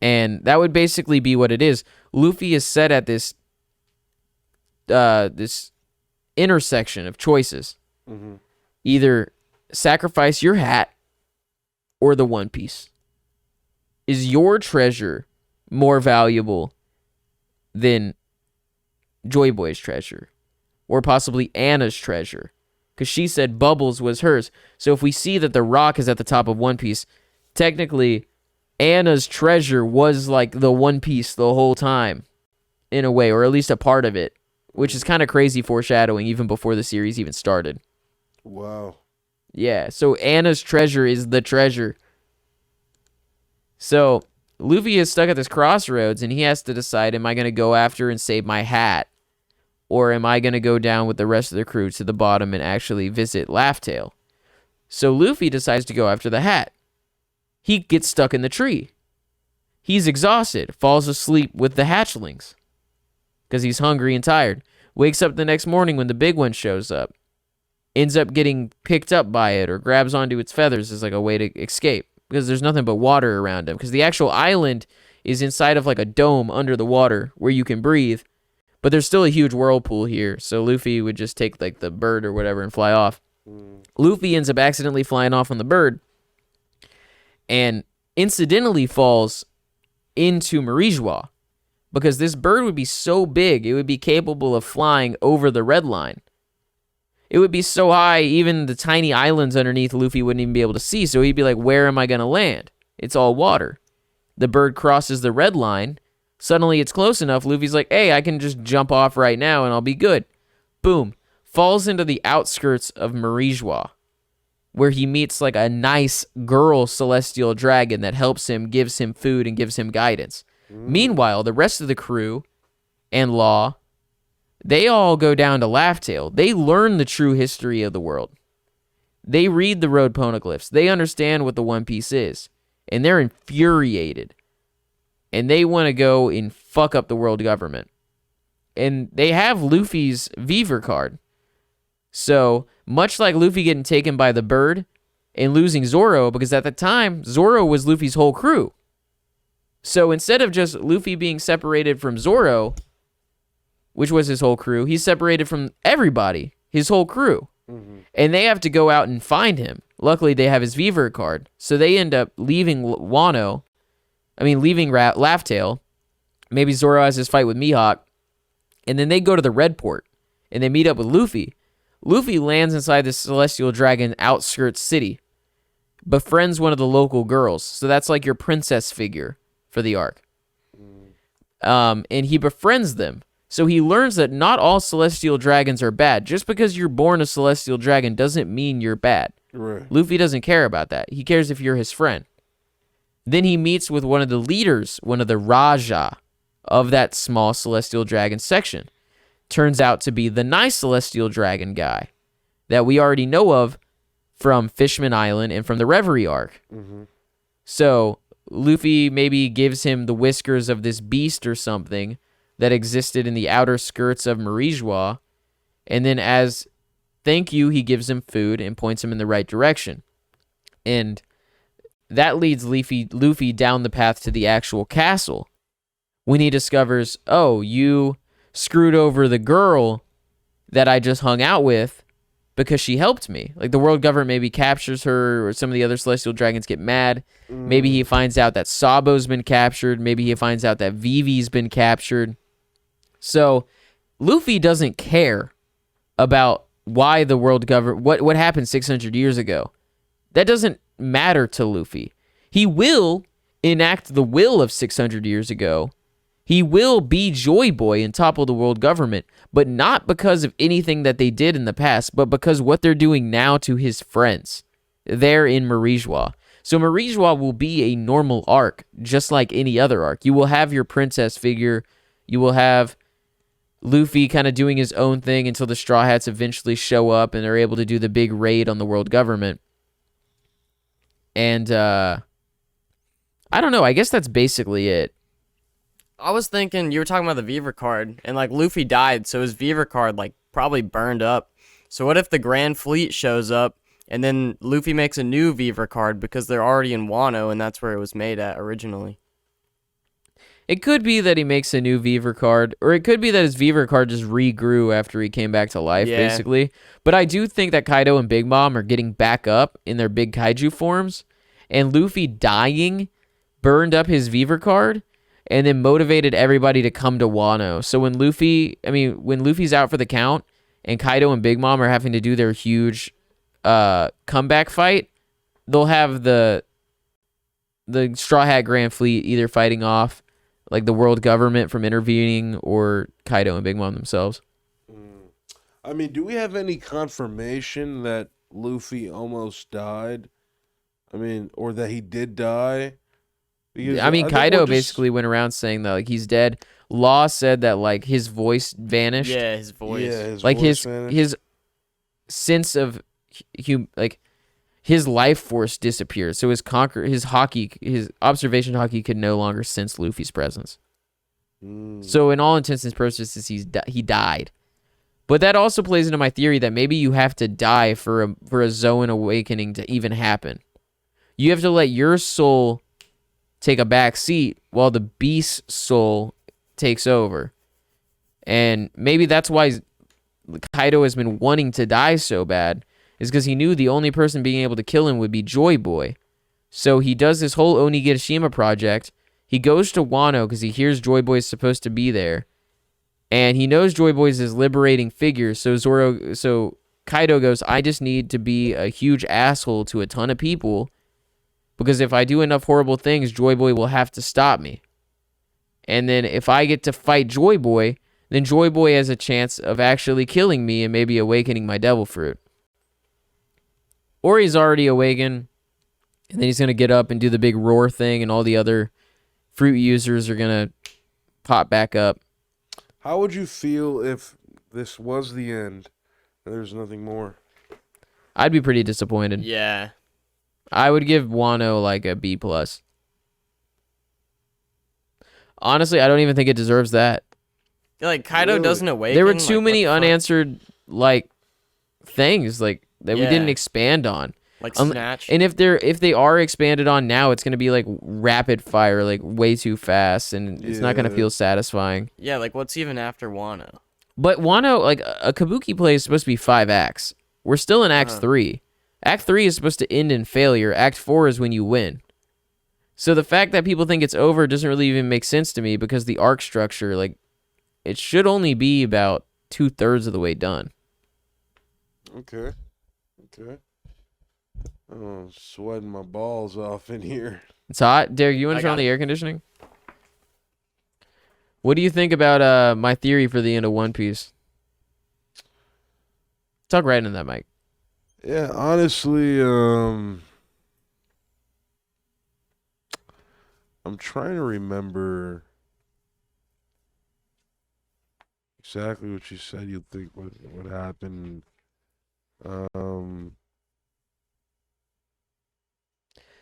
And that would basically be what it is. Luffy is set at this this intersection of choices. Mm-hmm. Either sacrifice your hat or the One Piece. Is your treasure more valuable than Joy Boy's treasure? Or possibly Anna's treasure? Because she said Bubbles was hers. So if we see that the rock is at the top of One Piece, technically Anna's treasure was like the One Piece the whole time, in a way, or at least a part of it, which is kind of crazy foreshadowing even before the series even started. Wow. Yeah, so Anna's treasure is the treasure. So Luffy is stuck at this crossroads, and he has to decide, am I going to go after and save my hat? Or am I going to go down with the rest of the crew to the bottom and actually visit Laugh Tale? So Luffy decides to go after the hat. He gets stuck in the tree. He's exhausted, falls asleep with the hatchlings because he's hungry and tired. Wakes up the next morning when the big one shows up. Ends up getting picked up by it or grabs onto its feathers as like a way to escape because there's nothing but water around him because the actual island is inside of like a dome under the water where you can breathe, but there's still a huge whirlpool here, so Luffy would just take like the bird or whatever and fly off. Luffy ends up accidentally flying off on the bird and incidentally falls into Marijois because this bird would be so big it would be capable of flying over the red line. It would be so high, even the tiny islands underneath Luffy wouldn't even be able to see. So he'd be like, where am I going to land? It's all water. The bird crosses the red line. Suddenly it's close enough. Luffy's like, hey, I can just jump off right now and I'll be good. Boom. falls into the outskirts of Marijois, where he meets like a nice girl celestial dragon that helps him, gives him food, and gives him guidance. Meanwhile, the rest of the crew and Law, they all go down to Laugh-Tale. They learn the true history of the world. They read the road poneglyphs. They understand what the One Piece is. And they're infuriated. And they want to go and fuck up the world government. And they have Luffy's Viver card. So, much like Luffy getting taken by the bird and losing Zoro, because at the time, Zoro was Luffy's whole crew. So, instead of just Luffy being separated from Zoro, which was his whole crew, he's separated from everybody, his whole crew. And they have to go out and find him. Luckily, they have his Viver card. So, they end up leaving leaving Laugh-Tale. Maybe Zoro has his fight with Mihawk. And then they go to the Red Port. And they meet up with Luffy. Luffy lands inside the Celestial Dragon outskirts city. Befriends one of the local girls. So that's like your princess figure for the arc. And he befriends them. So he learns that not all Celestial Dragons are bad. Just because you're born a Celestial Dragon doesn't mean you're bad. Right. Luffy doesn't care about that. He cares if you're his friend. Then he meets with one of the leaders, one of the Raja of that small Celestial Dragon section. Turns out to be the nice Celestial Dragon guy that we already know of from Fishman Island and from the Reverie arc. So Luffy maybe gives him the whiskers of this beast or something that existed in the outer skirts of Marijois, and then as thank you, he gives him food and points him in the right direction. And that leads Luffy down the path to the actual castle when he discovers, oh, you screwed over the girl that I just hung out with because she helped me. Like, the world government maybe captures her, or some of the other Celestial Dragons get mad. Maybe he finds out that Sabo's been captured. Maybe he finds out that Vivi's been captured. So, Luffy doesn't care about why the world government, what happened 600 years ago. That doesn't matter to Luffy. He will enact the will of 600 years ago. He will be Joy Boy and topple the world government, but not because of anything that they did in the past, but because what they're doing now to his friends. They're in Marijois. So Marijois will be a normal arc, just like any other arc. You will have your princess figure. You will have Luffy kind of doing his own thing until the Straw Hats eventually show up and are able to do the big raid on the world government. And, I don't know. I guess that's basically it. I was thinking, you were talking about the Viver card, and like Luffy died, so his Viver card like probably burned up. So what if the Grand Fleet shows up, and then Luffy makes a new Viver card because they're already in Wano, and that's where it was made at originally? It could be that he makes a new Viver card, or it could be that his Viver card just regrew after he came back to life, basically. But I do think that Kaido and Big Mom are getting back up in their big kaiju forms, and Luffy dying burned up his Viver card, and then motivated everybody to come to Wano. So when Luffy's out for the count, and Kaido and Big Mom are having to do their huge comeback fight, they'll have the Straw Hat Grand Fleet either fighting off like the world government from intervening, or Kaido and Big Mom themselves. I mean, do we have any confirmation that Luffy almost died? I mean, or that he did die? Because I mean, Kaido basically went around saying that like he's dead. Law said that like his voice vanished. Yeah, his voice. Yeah, his like voice vanished. his sense of his life force disappeared. So his observation hockey could no longer sense Luffy's presence. So in all intents and purposes, he died. But that also plays into my theory that maybe you have to die for a Zoan awakening to even happen. You have to let your soul take a back seat while the beast's soul takes over. And maybe that's why Kaido has been wanting to die so bad, is because he knew the only person being able to kill him would be Joy Boy. So he does this whole Onigashima project. He goes to Wano because he hears Joy Boy is supposed to be there. And he knows Joy Boy is his liberating figure. So Kaido goes, I just need to be a huge asshole to a ton of people, because if I do enough horrible things, Joy Boy will have to stop me. And then if I get to fight Joy Boy, then Joy Boy has a chance of actually killing me and maybe awakening my devil fruit. Or he's already awakened, and then he's going to get up and do the big roar thing, and all the other fruit users are going to pop back up. How would you feel if this was the end and there's nothing more? I'd be pretty disappointed. Yeah. I would give Wano like a B+. Honestly, I don't even think it deserves that. Like Kaido Really? doesn't awaken. There were too like, many what the fuck? unanswered like things like that we didn't Yeah. expand on. Like Snatch. And if they are expanded on now, it's gonna be like rapid fire, like way too fast, and it's not gonna Yeah. feel satisfying. Yeah, like what's even after Wano? But Wano, like a Kabuki play is supposed to be 5 acts. We're still in Act 3. Act 3 is supposed to end in failure. Act 4 is when you win. So the fact that people think it's over doesn't really even make sense to me because the arc structure, like, it should only be about 2/3 of the way done. Okay. Oh, sweating my balls off in here. It's hot. Derek, you want I to turn got on the air conditioning? What do you think about my theory for the end of One Piece? Talk right into that mic. Yeah, honestly, I'm trying to remember exactly what you said. You think what happened?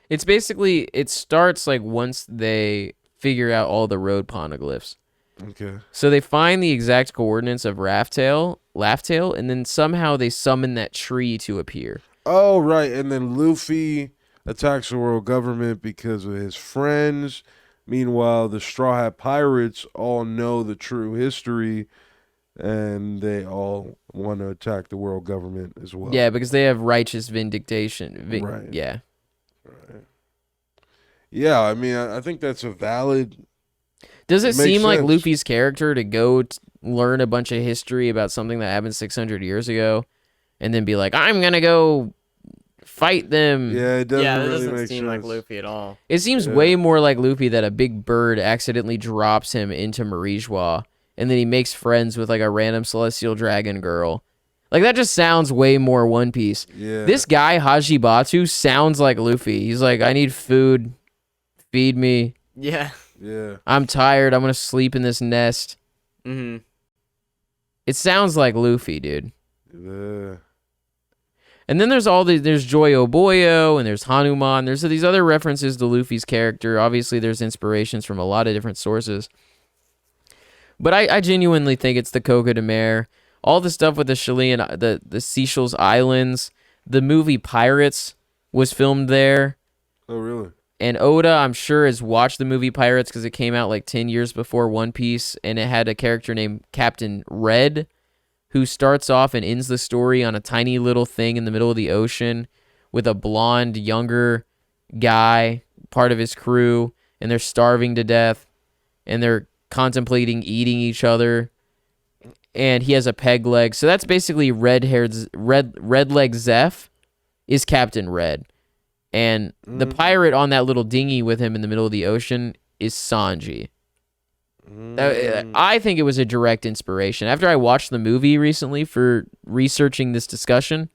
It's basically, it starts like once they figure out all the road poneglyphs. Okay. So they find the exact coordinates of Laugh-Tale, and then somehow they summon that tree to appear. Oh, right. And then Luffy attacks the world government because of his friends. Meanwhile, the Straw Hat Pirates all know the true history, and they all want to attack the world government as well. Yeah, because they have righteous vindication. Right. Yeah. Right. Yeah, I mean, I think that's a valid. Does it It makes seem like sense. Luffy's character to go learn a bunch of history about something that happened 600 years ago and then be like, I'm going to go fight them? Yeah, it doesn't Yeah, that really doesn't make seem sense. like Luffy at all. It seems Yeah. way more like Luffy that a big bird accidentally drops him into Marijois and then he makes friends with like a random celestial dragon girl. Like that just sounds way more One Piece. Yeah. This guy, Haji Batu, sounds like Luffy. He's like, I need food. Feed me. Yeah. Yeah. I'm tired. I'm going to sleep in this nest. Mm-hmm. It sounds like Luffy, dude. Yeah. And then there's Joy Oboyo and there's Hanuman. There's these other references to Luffy's character. Obviously, there's inspirations from a lot of different sources. But I genuinely think it's the Coco de Mer. All the stuff with the Chilean, the Seychelles Islands. The movie Pirates was filmed there. Oh, really? And Oda, I'm sure, has watched the movie Pirates because it came out like 10 years before One Piece. And it had a character named Captain Red, who starts off and ends the story on a tiny little thing in the middle of the ocean with a blonde, younger guy, part of his crew, and they're starving to death, and they're contemplating eating each other, and he has a peg leg. So that's basically red leg Zeph is Captain Red. And the pirate on that little dinghy with him in the middle of the ocean is Sanji. I think it was a direct inspiration. After I watched the movie recently for researching this discussion,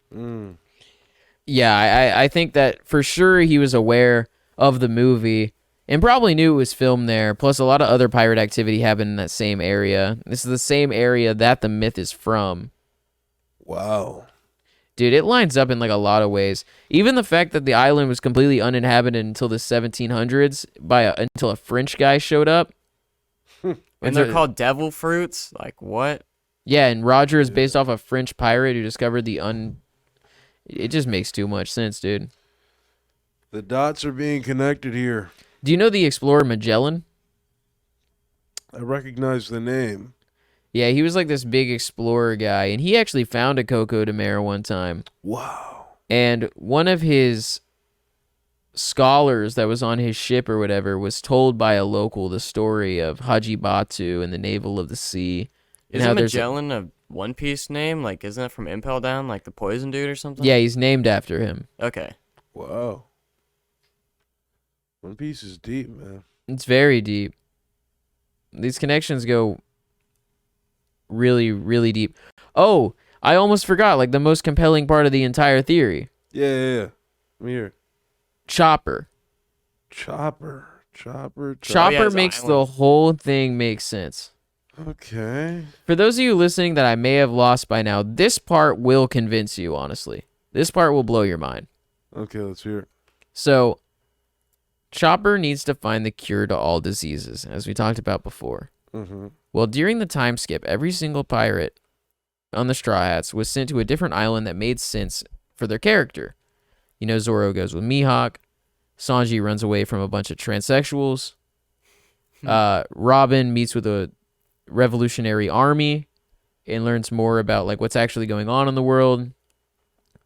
yeah, I think that for sure he was aware of the movie and probably knew it was filmed there. Plus, a lot of other pirate activity happened in that same area. This is the same area that the myth is from. Wow. Dude, it lines up in like a lot of ways. Even the fact that the island was completely uninhabited until the 1700s until a French guy showed up. And they're called devil fruits? Like, what? Yeah, and Roger is based off a French pirate who discovered It just makes too much sense, dude. The dots are being connected here. Do you know the explorer Magellan? I recognize the name. Yeah, he was like this big explorer guy, and he actually found a Coco de Mer one time. Wow. And one of his scholars that was on his ship or whatever was told by a local the story of Haji Batu and the Navel of the Sea. And Isn't how there's Magellan a One Piece name? Like, isn't that from Impel Down? Like the poison dude or something? Yeah, he's named after him. Okay. Wow. One Piece is deep, man. It's very deep. These connections go really, really deep. Oh, I almost forgot, like, the most compelling part of the entire theory. Yeah. I'm here. Chopper. Chopper. Chopper his makes the island. whole thing make sense. Okay. For those of you listening that I may have lost by now, this part will convince you, honestly. This part will blow your mind. Okay, let's hear it. So, Chopper needs to find the cure to all diseases, as we talked about before. Mm-hmm. Well, during the time skip, every single pirate on the Straw Hats was sent to a different island that made sense for their character. You know, Zoro goes with Mihawk. Sanji runs away from a bunch of transsexuals. Robin meets with a revolutionary army and learns more about like what's actually going on in the world.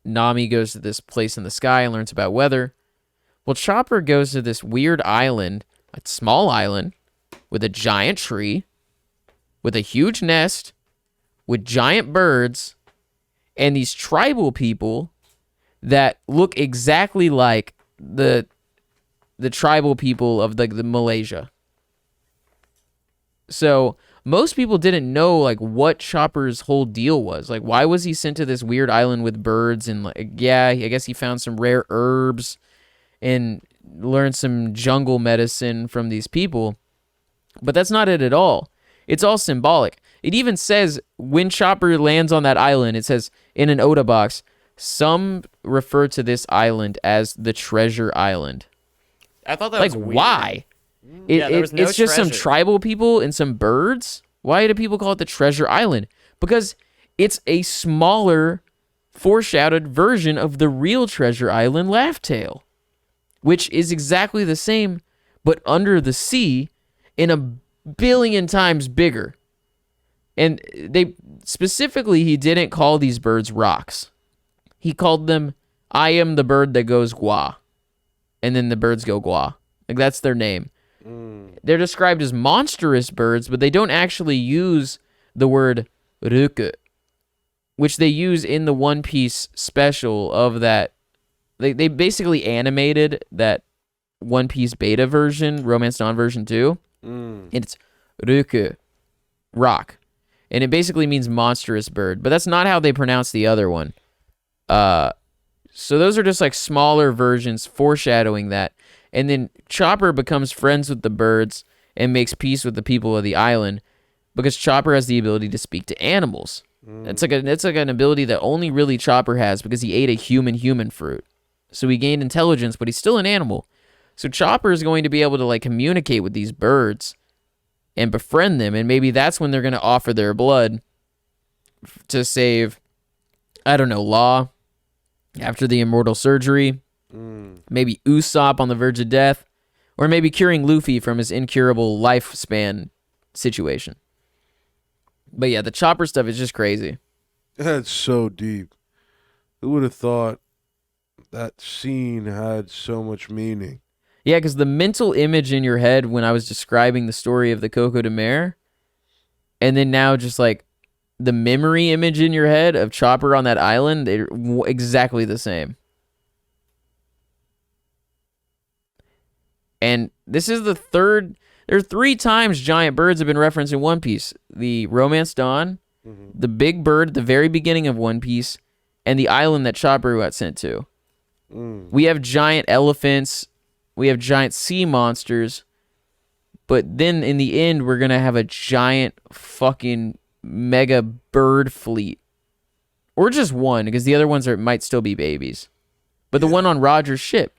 Nami goes to this place in the sky and learns about weather. Well, Chopper goes to this weird island, a small island, with a giant tree, with a huge nest, with giant birds, and these tribal people that look exactly like the tribal people of the Malaysia. So most people didn't know like what Chopper's whole deal was. Like, why was he sent to this weird island with birds? And like, yeah, I guess he found some rare herbs and learned some jungle medicine from these people. But that's not it at all. It's all symbolic. It even says when Chopper lands on that island, it says in an Oda box, some refer to this island as the Treasure Island. I thought that Like, was weird. why? Yeah, there was no it's just some treasure. tribal people and some birds. Why do people call it the Treasure Island? Because it's a smaller, foreshadowed version of the real Treasure Island Laugh Tale, which is exactly the same, but under the sea and a billion times bigger. And they specifically, he didn't call these birds rocks. He called them, I am the bird that goes gua. And then the birds go gua. Like, that's their name. They're described as monstrous birds, but they don't actually use the word ruku, which they use in the One Piece special of that. They basically animated that One Piece beta version, Romance Dawn version 2. And it's ruku, rock. And it basically means monstrous bird, but that's not how they pronounce the other one. So those are just like smaller versions foreshadowing that. And then Chopper becomes friends with the birds and makes peace with the people of the island because Chopper has the ability to speak to animals. It's like an ability that only really Chopper has because he ate a human fruit. So he gained intelligence, but he's still an animal. So Chopper is going to be able to like communicate with these birds and befriend them, and maybe that's when they're going to offer their blood to save, I don't know, Law after the immortal surgery. Maybe Usopp on the verge of death, or maybe curing Luffy from his incurable lifespan situation. But yeah, the Chopper stuff is just crazy. That's so deep. Who would have thought that scene had so much meaning? Yeah, because the mental image in your head when I was describing the story of the Coco de Mer, and then now just like the memory image in your head of Chopper on that island, they're exactly the same. And this is the third. There are 3 times giant birds have been referenced in One Piece. The Romance Dawn, the big bird at the very beginning of One Piece, and the island that Chopper got sent to. We have giant elephants. We have giant sea monsters. But then in the end, we're going to have a giant fucking mega bird fleet. Or just one, because the other ones might still be babies. But the one on Roger's ship.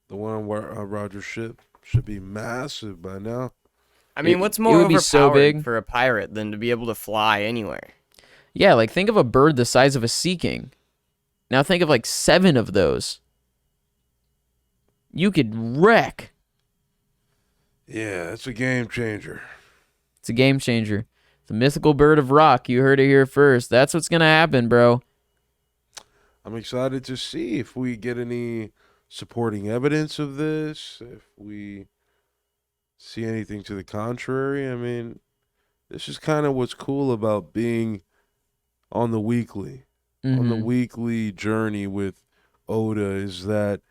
The one on Roger's ship should be massive by now. I mean, It- what's it more would be overpowered so big. for a pirate than to be able to fly anywhere? Yeah, like think of a bird the size of a sea king. Now think of like 7 of those. You could wreck. Yeah, it's a game changer. It's a game changer. It's a mythical bird of rock. You heard it here first. That's what's going to happen, bro. I'm excited to see if we get any supporting evidence of this, if we see anything to the contrary. I mean, this is kind of what's cool about being on the weekly, on the Mhm. weekly journey with Oda, is that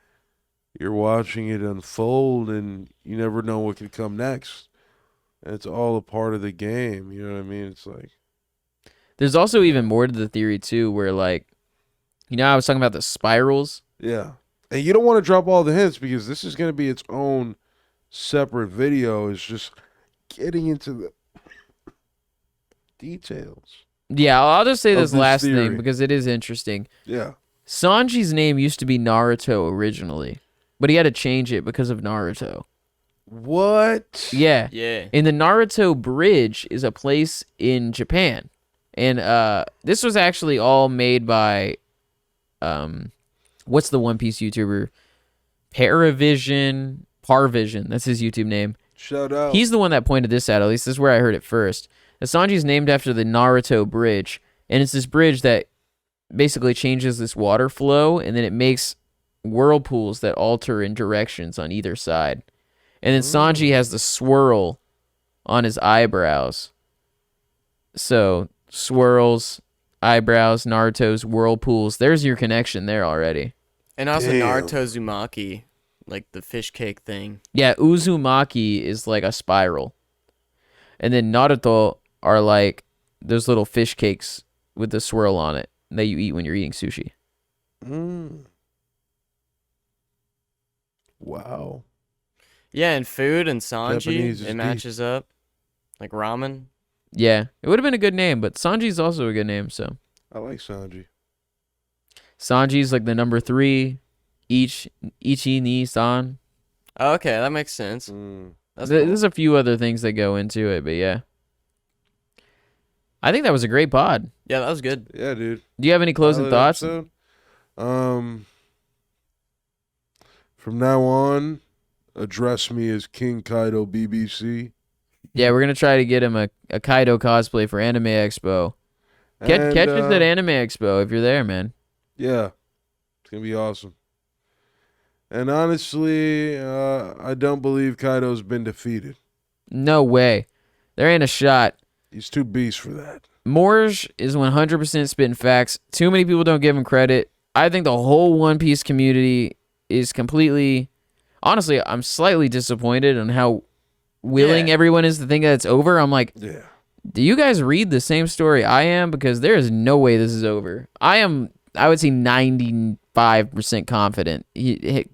you're watching it unfold and you never know what could come next. And it's all a part of the game, you know what I mean? It's like There's also even more to the theory too, where like, I was talking about the spirals. Yeah. And you don't want to drop all the hints because this is going to be its own separate video. It's just getting into the details. Yeah, I'll just say Of this this last theory. thing because it is interesting. Yeah. Sanji's name used to be Naruto originally, but he had to change it because of Naruto. What? Yeah. Yeah. And the Naruto Bridge is a place in Japan. And this was actually all made by what's the One Piece YouTuber? Parvision, that's his YouTube name. Shout out. He's the one that pointed this out, at least this is where I heard it first. Sanji's named after the Naruto Bridge, and it's this bridge that basically changes this water flow, and then it makes whirlpools that alter in directions on either side. And then Sanji has the swirl on his eyebrows. So, swirls, eyebrows, Naruto's whirlpools. There's your connection there already. And also Damn. Naruto Uzumaki, like the fish cake thing. Yeah, Uzumaki is like a spiral. And then Naruto are like those little fish cakes with the swirl on it that you eat when you're eating sushi. Wow. Yeah, and food and Sanji, Japanese is it deep. matches up. Like ramen. Yeah, it would have been a good name, but Sanji's also a good name, so. I like Sanji. Sanji's like the number 3, Ichi ni San. Oh, okay, that makes sense. That's cool. There's a few other things that go into it, but yeah. I think that was a great pod. Yeah, that was good. Yeah, dude. Do you have any closing Solid thoughts? episode. From now on, address me as King Kaido BBC. Yeah, we're gonna try to get him a Kaido cosplay for Anime Expo. Catch us at Anime Expo if you're there, man. Yeah, it's gonna be awesome. And honestly, I don't believe Kaido's been defeated. No way. There ain't a shot. He's too beast for that. Morge is 100% spitting facts. Too many people don't give him credit. I think the whole One Piece community is completely... Honestly, I'm slightly disappointed on how willing everyone is to think that it's over. I'm like, Yeah. do you guys read the same story I am? Because there is no way this is over. I would say 95% confident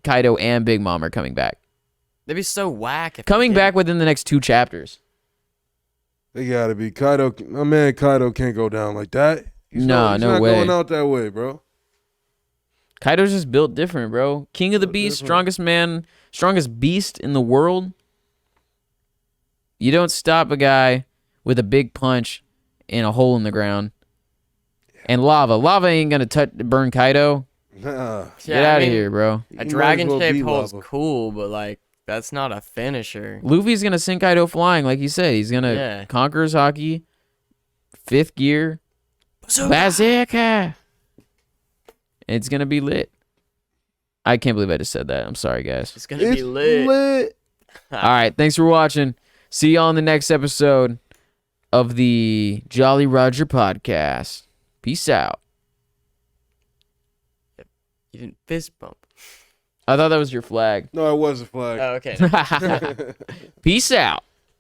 Kaido and Big Mom are coming back. They'd be so whack if they Coming didn't. back within the next 2 chapters. They gotta be. Kaido, my man Kaido can't go down like that. He's No not way. going out that way, bro. Kaido's just built different, bro. King of the Built Beast, different. strongest man, strongest beast in the world. You don't stop a guy with a big punch and a hole in the ground. And lava. Lava ain't gonna burn Kaido. Nah. Get out of here, bro. He A might as dragon well shaped be hole's lava. cool, but like that's not a finisher. Luffy's gonna send Kaido flying, like he said. He's gonna Yeah. conquer his hockey. 5th gear. Bazooka! It's gonna be lit. I can't believe I just said that. I'm sorry, guys. It's gonna be lit. All right, thanks for watching. See y'all in the next episode of the Jolly Roger podcast. Peace out. You didn't fist bump. I thought that was your flag. No, it was a flag. Oh, okay. Peace out.